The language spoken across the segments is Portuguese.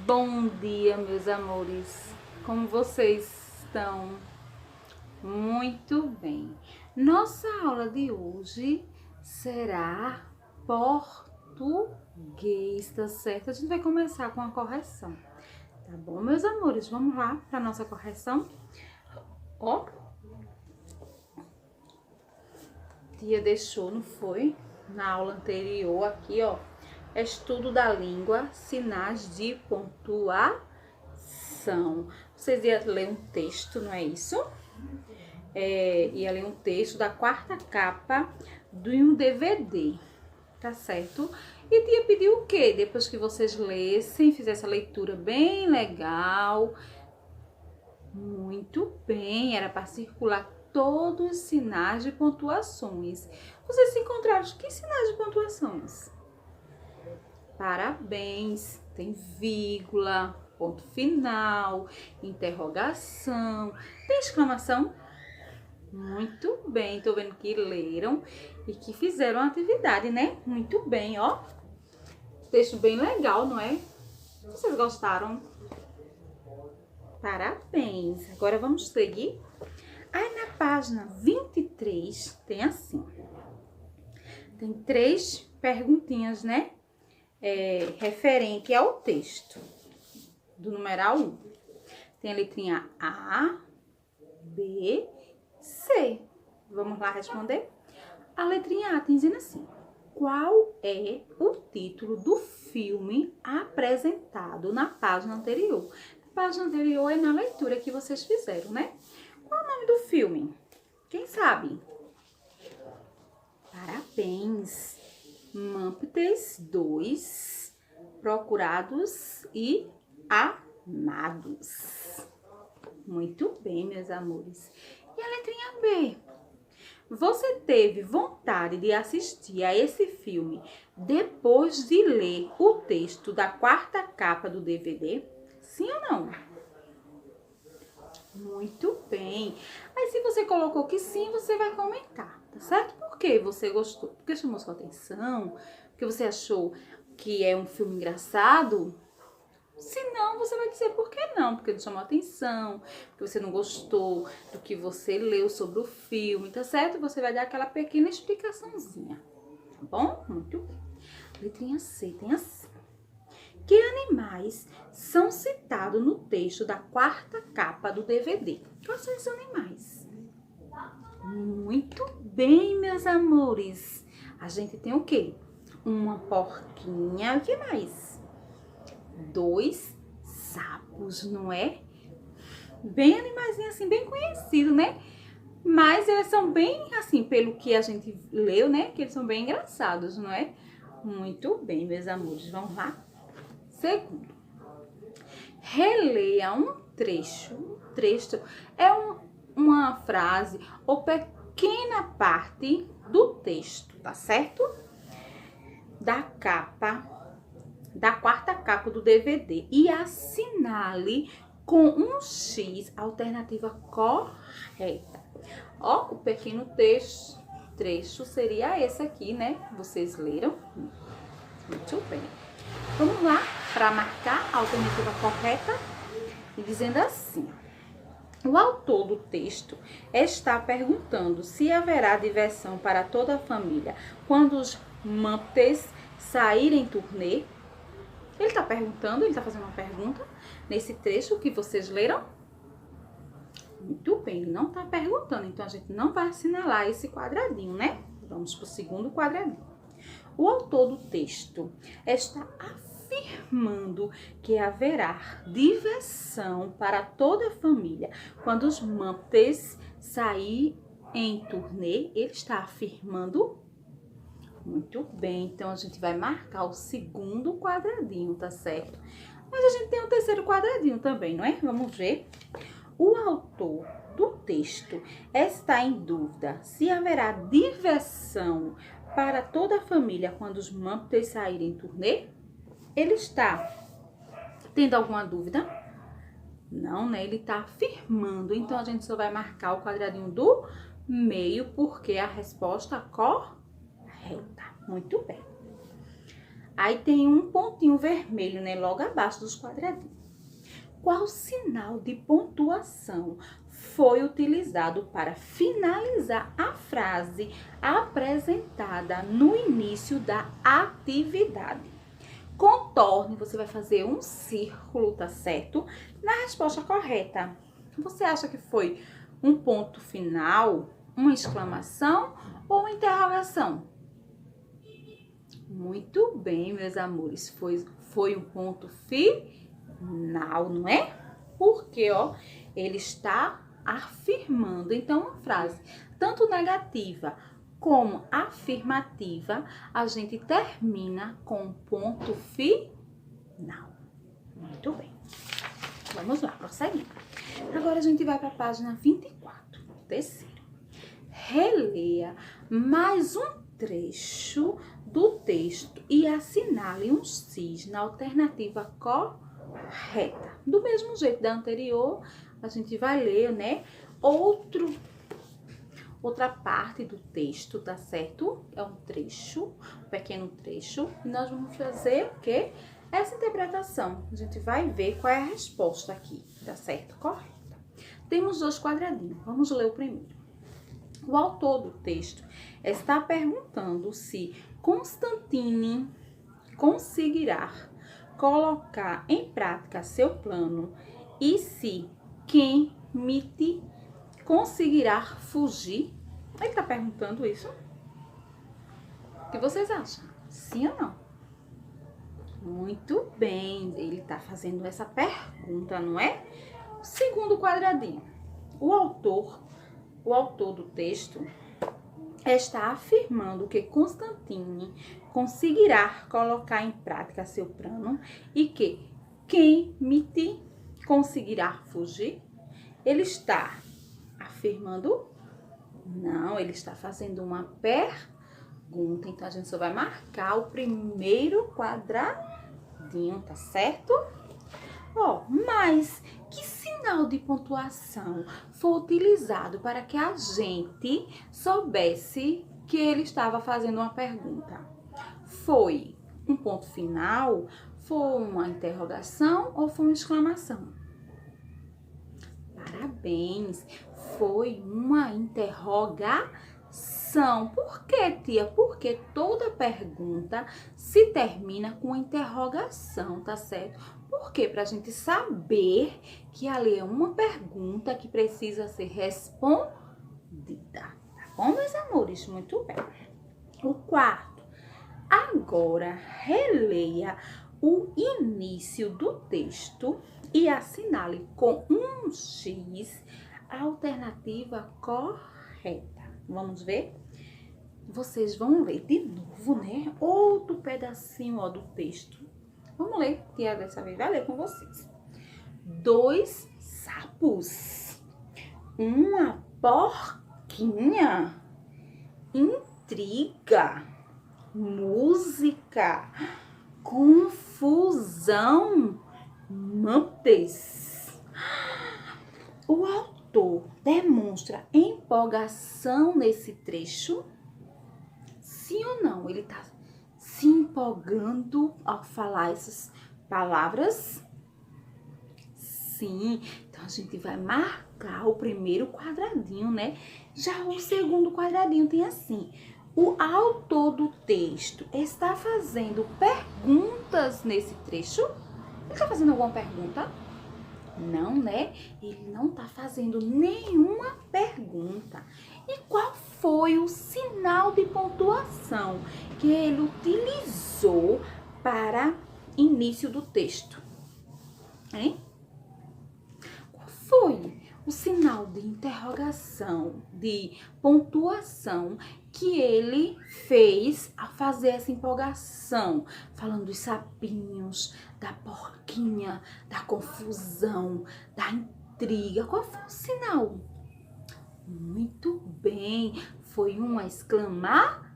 Bom dia, meus amores. Como vocês estão? Muito bem. Nossa aula de hoje será português, tá certo? A gente vai começar com a correção, tá bom, meus amores? Vamos lá para nossa correção. Ó, tia deixou, não foi? Na aula anterior aqui, ó. Estudo da língua, sinais de pontuação. Vocês iam ler um texto, não é isso? Ia ler um texto da quarta capa de um DVD, tá certo? E tia pediu o quê? Depois que vocês lessem, fizessem a leitura bem legal. Muito bem, era para circular todos os sinais de pontuações. Vocês encontraram que sinais de pontuações? Parabéns, tem vírgula, ponto final, interrogação, tem exclamação? Muito bem, tô vendo que leram e que fizeram a atividade, né? Muito bem, ó. Texto bem legal, não é? Vocês gostaram? Parabéns. Agora vamos seguir. Aí na página 23 tem assim. Tem 3 perguntinhas, né? Referente ao texto do numeral 1. Tem a letrinha A, B, C. Vamos lá responder? A letrinha A tem dizendo assim: qual é o título do filme apresentado na página anterior? A página anterior é na leitura que vocês fizeram, né? Qual é o nome do filme? Quem sabe? Parabéns! Muppets 2, Procurados e Amados. Muito bem, meus amores. E a letrinha B? Você teve vontade de assistir a esse filme depois de ler o texto da quarta capa do DVD? Sim ou não? Muito bem. Aí se você colocou que sim, você vai comentar, tá certo? Por que você gostou? Porque chamou sua atenção? Porque você achou que é um filme engraçado? Se não, você vai dizer por que não, porque não chamou atenção, porque você não gostou do que você leu sobre o filme, tá certo? Você vai dar aquela pequena explicaçãozinha, tá bom? Muito bem. Letrinha C tem assim. Que animais são citados no texto da quarta capa do DVD? Quais são os animais? Muito bem, meus amores. A gente tem o quê? Uma porquinha, o que mais? 2 sapos, não é? Bem animaizinho assim, bem conhecido, né? Mas eles são bem, assim, pelo que a gente leu, né? Que eles são bem engraçados, não é? Muito bem, meus amores. Vamos lá? Segundo, releia um trecho. Um trecho é uma frase ou pequena parte do texto, tá certo? Da capa, da quarta capa do DVD e assinale com um X a alternativa correta. Ó, o pequeno trecho seria esse aqui, né? Vocês leram? Muito bem. Vamos lá para marcar a alternativa correta e dizendo assim: o autor do texto está perguntando se haverá diversão para toda a família quando os Muppets saírem em turnê. Ele está perguntando, ele está fazendo uma pergunta nesse trecho que vocês leram? Muito bem, ele não está perguntando, então a gente não vai assinalar esse quadradinho, né? Vamos para o segundo quadradinho. O autor do texto está afirmando que haverá diversão para toda a família quando os Muppets saírem em turnê. Ele está afirmando? Muito bem, então a gente vai marcar o segundo quadradinho, tá certo? Mas a gente tem o terceiro quadradinho também, não é? Vamos ver. O autor do texto está em dúvida se haverá diversão para toda a família quando os Muppets saírem em turnê? Ele está tendo alguma dúvida? Não, né? Ele está afirmando. Então, a gente só vai marcar o quadradinho do meio, porque a resposta correta. Muito bem. Aí tem um pontinho vermelho, né? Logo abaixo dos quadradinhos. Qual sinal de pontuação foi utilizado para finalizar a frase apresentada no início da atividade? Contorne, você vai fazer um círculo, tá certo? Na resposta correta. Você acha que foi um ponto final, uma exclamação ou uma interrogação? Muito bem, meus amores, foi um ponto final, não é? Porque, ó, ele está afirmando. Então, uma frase tanto negativa como afirmativa, a gente termina com um ponto final. Muito bem. Vamos lá, prosseguir. Agora a gente vai para a página 24, terceiro. Releia mais um trecho do texto e assinale um X na alternativa correta. Do mesmo jeito da anterior, a gente vai ler, né, outra parte do texto, tá certo? É um trecho, um pequeno trecho, e nós vamos fazer o quê? Essa interpretação. A gente vai ver qual é a resposta aqui, tá certo? Correta. Temos 2 quadradinhos. Vamos ler o primeiro. O autor do texto está perguntando se Constantine conseguirá colocar em prática seu plano e se Kemit conseguirá fugir. Ele está perguntando isso. O que vocês acham? Sim ou não? Muito bem, ele está fazendo essa pergunta, não é? Segundo quadradinho. O autor do texto está afirmando que Constantine conseguirá colocar em prática seu plano e que Kemit conseguirá fugir. Ele está afirmando? Não, ele está fazendo uma pergunta. Então, a gente só vai marcar o primeiro quadradinho, tá certo? Ó, mas que sinal de pontuação foi utilizado para que a gente soubesse que ele estava fazendo uma pergunta? Foi um ponto final? Foi uma interrogação ou foi uma exclamação? Parabéns! Foi uma interrogação. Por quê, tia? Porque toda pergunta se termina com uma interrogação, tá certo? Por quê? Pra gente saber que ali é uma pergunta que precisa ser respondida. Tá bom, meus amores? Muito bem. O quarto. Agora, releia o início do texto e assinale com um X a alternativa correta. Vamos ver? Vocês vão ler de novo, né? Outro pedacinho, ó, do texto. Vamos ler, que dessa vez vai ler com vocês. 2 sapos, uma porquinha, intriga, música, confusão, mampes. O autor demonstra empolgação nesse trecho? Sim ou não? Ele tá se empolgando ao falar essas palavras? Sim. Então, a gente vai marcar o primeiro quadradinho, né? Já o segundo quadradinho tem assim. O autor do texto está fazendo perguntas nesse trecho? Ele está fazendo alguma pergunta? Não, né? Ele não está fazendo nenhuma pergunta. E qual foi o sinal de pontuação que ele utilizou para início do texto? Hein? Qual foi o sinal de interrogação, de pontuação que ele fez a fazer essa empolgação, falando dos sapinhos, da porquinha, da confusão, da intriga? Qual foi o sinal? Muito bem, foi uma exclamação,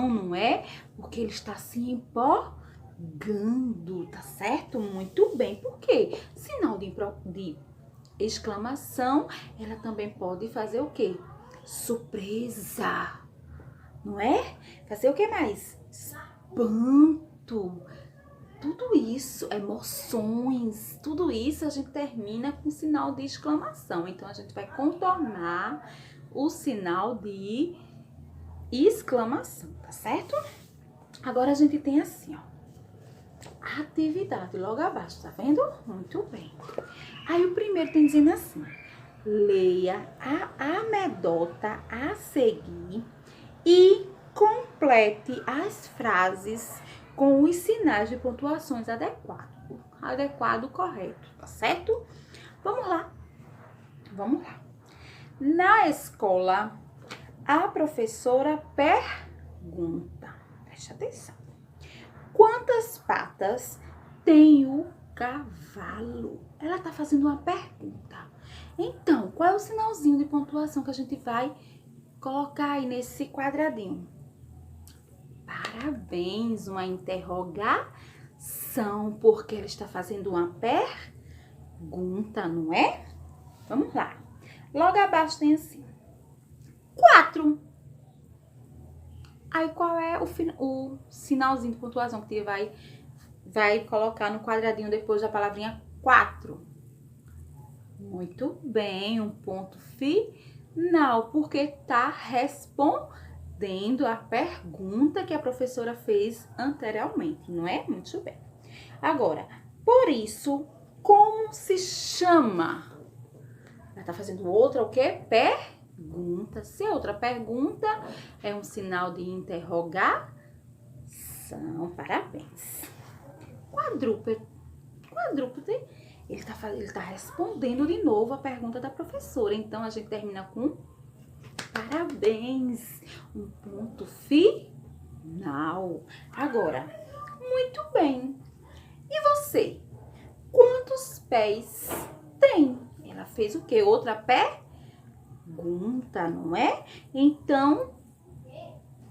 não é? Porque ele está se empolgando, tá certo? Muito bem, por quê? Sinal de exclamação, ela também pode fazer o quê? Surpresa, não é? Fazer o que mais? espanto. Tudo isso, emoções, tudo isso a gente termina com sinal de exclamação. Então, a gente vai contornar o sinal de exclamação, tá certo? Agora, a gente tem assim, ó, atividade logo abaixo, tá vendo? Muito bem. Aí, o primeiro tem dizendo assim, leia a anedota a seguir e complete as frases com os sinais de pontuações adequado, correto, tá certo? Vamos lá. Na escola, a professora pergunta, preste atenção, quantas patas tem o cavalo? Ela tá fazendo uma pergunta. Então, qual é o sinalzinho de pontuação que a gente vai colocar aí nesse quadradinho? Parabéns, uma interrogação, porque ela está fazendo uma pergunta, não é? Vamos lá. Logo abaixo tem assim, 4. Aí, qual é o sinalzinho de pontuação que você vai colocar no quadradinho depois da palavrinha 4? Muito bem, um ponto final, porque tá respondendo a pergunta que a professora fez anteriormente, não é? Muito bem. Agora, por isso, como se chama? Ela tá fazendo outra o quê? Pergunta. Se é outra pergunta, é um sinal de interrogação. Parabéns. Quadrúpede. Ele tá respondendo de novo a pergunta da professora. Então, a gente termina com parabéns. Um ponto final. Agora, muito bem. E você? Quantos pés tem? Ela fez o quê? Outra pergunta, não é? Então,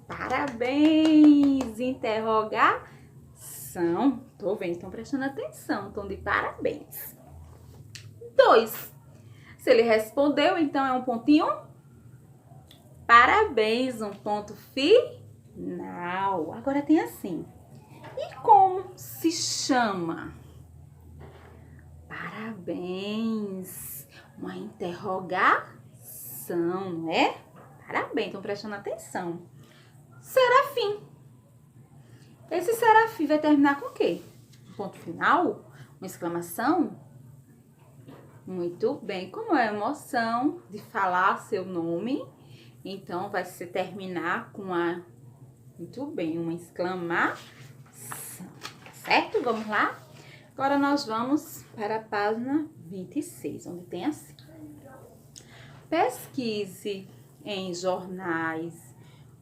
parabéns. Interrogação. Tô vendo, estão prestando atenção. Estão de parabéns. 2. Se ele respondeu, então é um pontinho. Parabéns, um ponto final. Agora tem assim. E como se chama? Parabéns. Uma interrogação, não é? Parabéns, estão prestando atenção. Serafim. Esse serafim vai terminar com o quê? Um ponto final? Uma exclamação? Muito bem. Como é a emoção de falar seu nome, então vai se terminar com muito bem, uma exclamação. Certo? Vamos lá? Agora nós vamos para a página 26, onde tem assim. Pesquise em jornais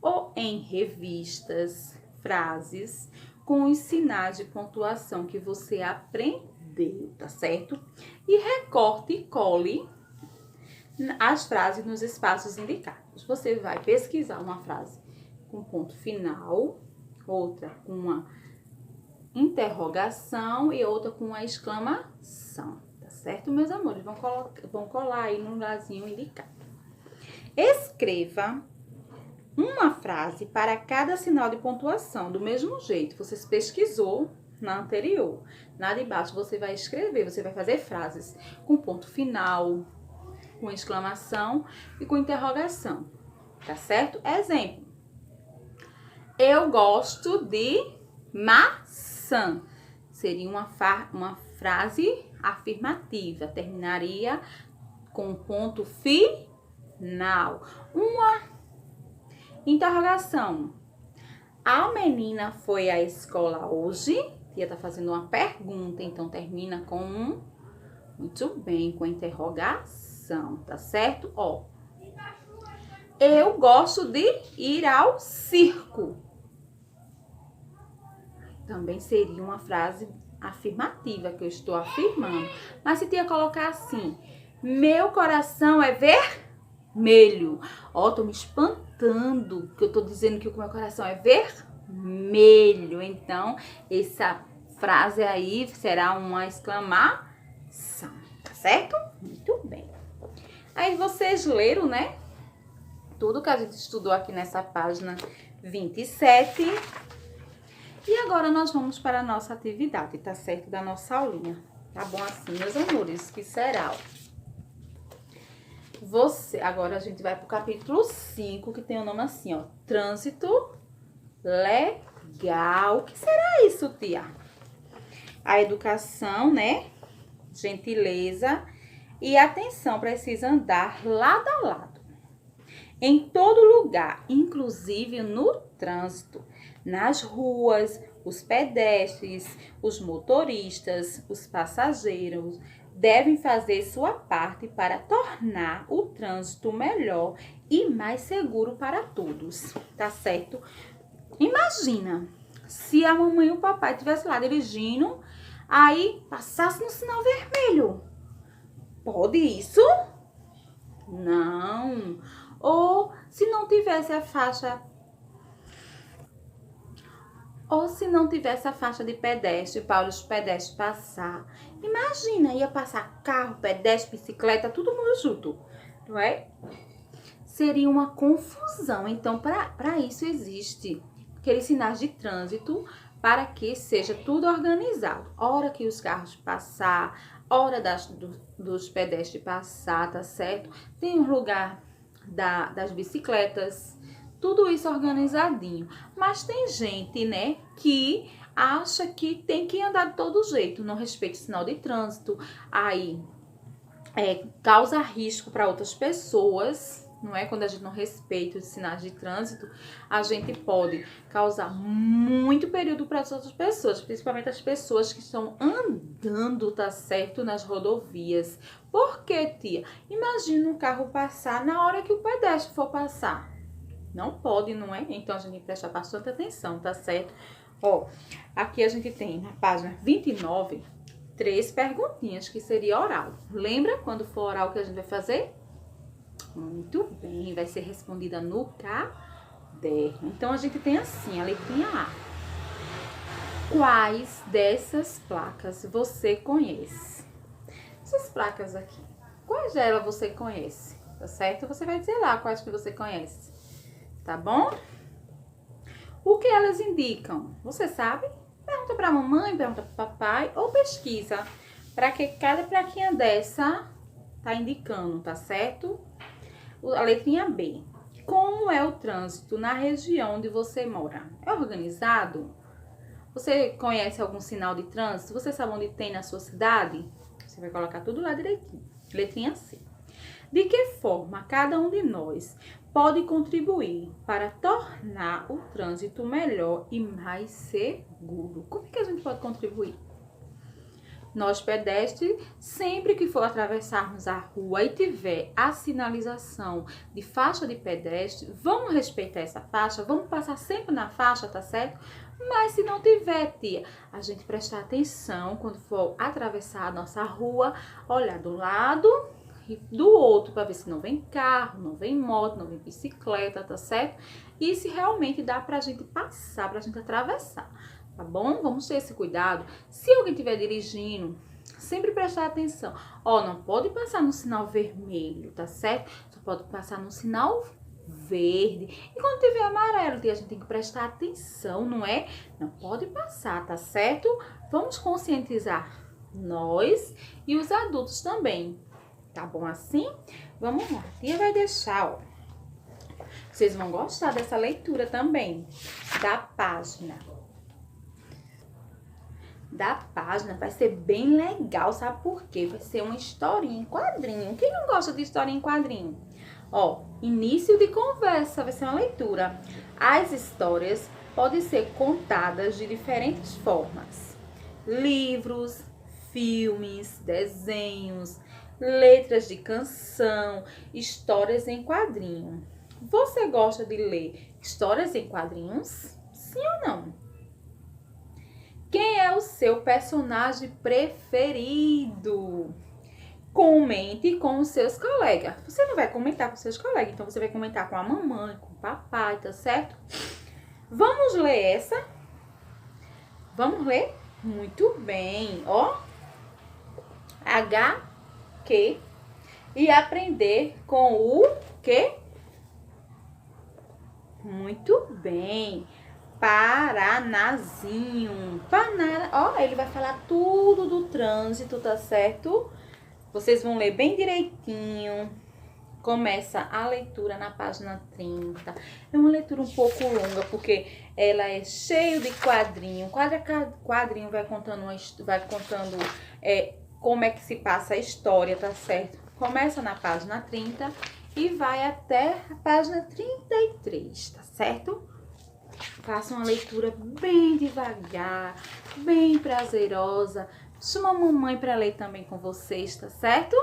ou em revistas frases com os sinais de pontuação que você aprendeu, tá certo? E recorte e cole as frases nos espaços indicados. Você vai pesquisar uma frase com ponto final, outra com uma interrogação e outra com uma exclamação, tá certo, meus amores? Vão colar aí no lugarzinho indicado. Escreva uma frase para cada sinal de pontuação, do mesmo jeito. Você pesquisou na anterior. Lá de baixo você vai escrever, você vai fazer frases com ponto final, com exclamação e com interrogação, tá certo? Exemplo. Eu gosto de maçã. Seria uma frase afirmativa. Terminaria com ponto final. Uma interrogação. A menina foi à escola hoje? Tia tá fazendo uma pergunta, então termina com um. Muito bem, com interrogação, tá certo? Ó. Eu gosto de ir ao circo. Também seria uma frase afirmativa, que eu estou afirmando. Mas se tia colocar assim, meu coração é vermelho. Ó, tô me espantando, que eu tô dizendo que o meu coração é vermelho. Então, essa frase aí será uma exclamação, tá certo? Muito bem. Aí vocês leram, né? Tudo que a gente estudou aqui nessa página 27. E agora nós vamos para a nossa atividade, tá certo? Da nossa aulinha. Tá bom assim, meus amores? Que será, ó. Agora a gente vai pro capítulo 5, que tem o nome assim, ó. Trânsito legal. O que será isso, tia? A educação, né? Gentileza e atenção precisa andar lado a lado. Em todo lugar, inclusive no trânsito, nas ruas, os pedestres, os motoristas, os passageiros devem fazer sua parte para tornar o trânsito melhor e mais seguro para todos, tá certo? Imagina se a mamãe e o papai estivessem lá dirigindo, aí passasse no sinal vermelho. Pode isso? Não. Ou se não tivesse a faixa de pedestre para os pedestres passar. Imagina, ia passar carro, pedestre, bicicleta, todo mundo junto, não é? Seria uma confusão. Então, para isso existe aqueles sinais de trânsito para que seja tudo organizado. Hora que os carros passar, hora dos pedestres passar, tá certo? Tem um lugar das bicicletas, tudo isso organizadinho. Mas tem gente, né, que acha que tem que andar de todo jeito, não respeita o sinal de trânsito, aí causa risco para outras pessoas, não é? Quando a gente não respeita os sinais de trânsito, a gente pode causar muito perigo para as outras pessoas, principalmente as pessoas que estão andando, tá certo, nas rodovias. Por quê, tia? Imagina um carro passar na hora que o pedestre for passar. Não pode, não é? Então, a gente tem que prestar bastante atenção, tá certo? Ó, aqui a gente tem, na página 29, 3 perguntinhas, que seria oral. Lembra quando for oral que a gente vai fazer? Muito bem, vai ser respondida no caderno. Então, a gente tem assim, a letrinha A. Quais dessas placas você conhece? Essas placas aqui, quais delas você conhece? Tá certo? Você vai dizer lá quais que você conhece. Tá bom? O que elas indicam? Você sabe? Pergunta pra mamãe, pergunta pro papai ou pesquisa para que cada plaquinha dessa tá indicando, tá certo? A letrinha B. Como é o trânsito na região onde você mora? É organizado? Você conhece algum sinal de trânsito? Você sabe onde tem na sua cidade? Você vai colocar tudo lá direitinho. Letrinha C. De que forma cada um de nós pode contribuir para tornar o trânsito melhor e mais seguro? Como é que a gente pode contribuir? Nós, pedestres, sempre que for atravessarmos a rua e tiver a sinalização de faixa de pedestre, vamos respeitar essa faixa, vamos passar sempre na faixa, tá certo? Mas se não tiver, tia, a gente prestar atenção quando for atravessar a nossa rua, olhar do lado e do outro para ver se não vem carro, não vem moto, não vem bicicleta, tá certo? E se realmente dá pra gente passar, pra gente atravessar. Tá bom? Vamos ter esse cuidado. Se alguém estiver dirigindo, sempre prestar atenção. Ó, não pode passar no sinal vermelho, tá certo? Só pode passar no sinal verde. E quando tiver amarelo, a gente tem que prestar atenção, não é? Não pode passar, tá certo? Vamos conscientizar nós e os adultos também. Tá bom assim? Vamos lá. A tia vai deixar, ó. Vocês vão gostar dessa leitura também, da página. Vai ser bem legal, sabe por quê? Vai ser uma historinha em quadrinho. Quem não gosta de historinha em quadrinho? Ó, início de conversa, vai ser uma leitura. As histórias podem ser contadas de diferentes formas. Livros, filmes, desenhos, letras de canção, histórias em quadrinho. Você gosta de ler histórias em quadrinhos? Sim ou não? Quem é o seu personagem preferido? Comente com os seus colegas. Você não vai comentar com os seus colegas, então você vai comentar com a mamãe, com o papai, tá certo? Vamos ler essa? Vamos ler? Muito bem, ó. HQ e aprender com o quê? Muito bem. Paranazinho. Ó, ele vai falar tudo do trânsito, tá certo? Vocês vão ler bem direitinho. Começa a leitura na página 30. É uma leitura um pouco longa, porque ela é cheia de quadrinho. Cada quadrinho vai contando, como é que se passa a história, tá certo? Começa na página 30 e vai até a página 33, tá certo? Faça uma leitura bem devagar, bem prazerosa. Chama a mamãe para ler também com vocês, tá certo?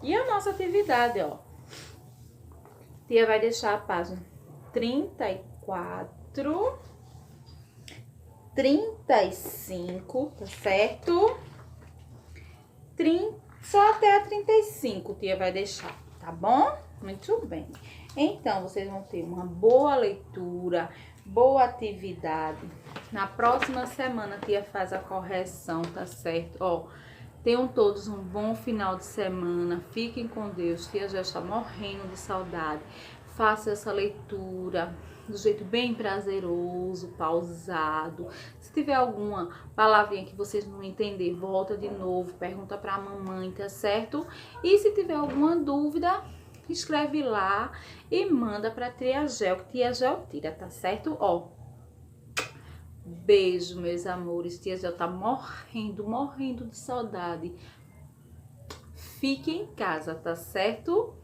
E a nossa atividade, ó. Tia vai deixar a página 34, 35, tá certo? Só até a 35, tia vai deixar, tá bom? Muito bem. Então, vocês vão ter uma boa leitura, boa atividade. Na próxima semana, a tia faz a correção, tá certo? Ó, tenham todos um bom final de semana. Fiquem com Deus. Tia já está morrendo de saudade. Faça essa leitura do jeito bem prazeroso, pausado. Se tiver alguma palavrinha que vocês não entenderem, volta de novo, pergunta pra mamãe, tá certo? E se tiver alguma dúvida, escreve lá e manda pra tia Gel, que tia Gel tira, tá certo? Ó, beijo, meus amores. Tia Gel tá morrendo de saudade. Fique em casa, tá certo?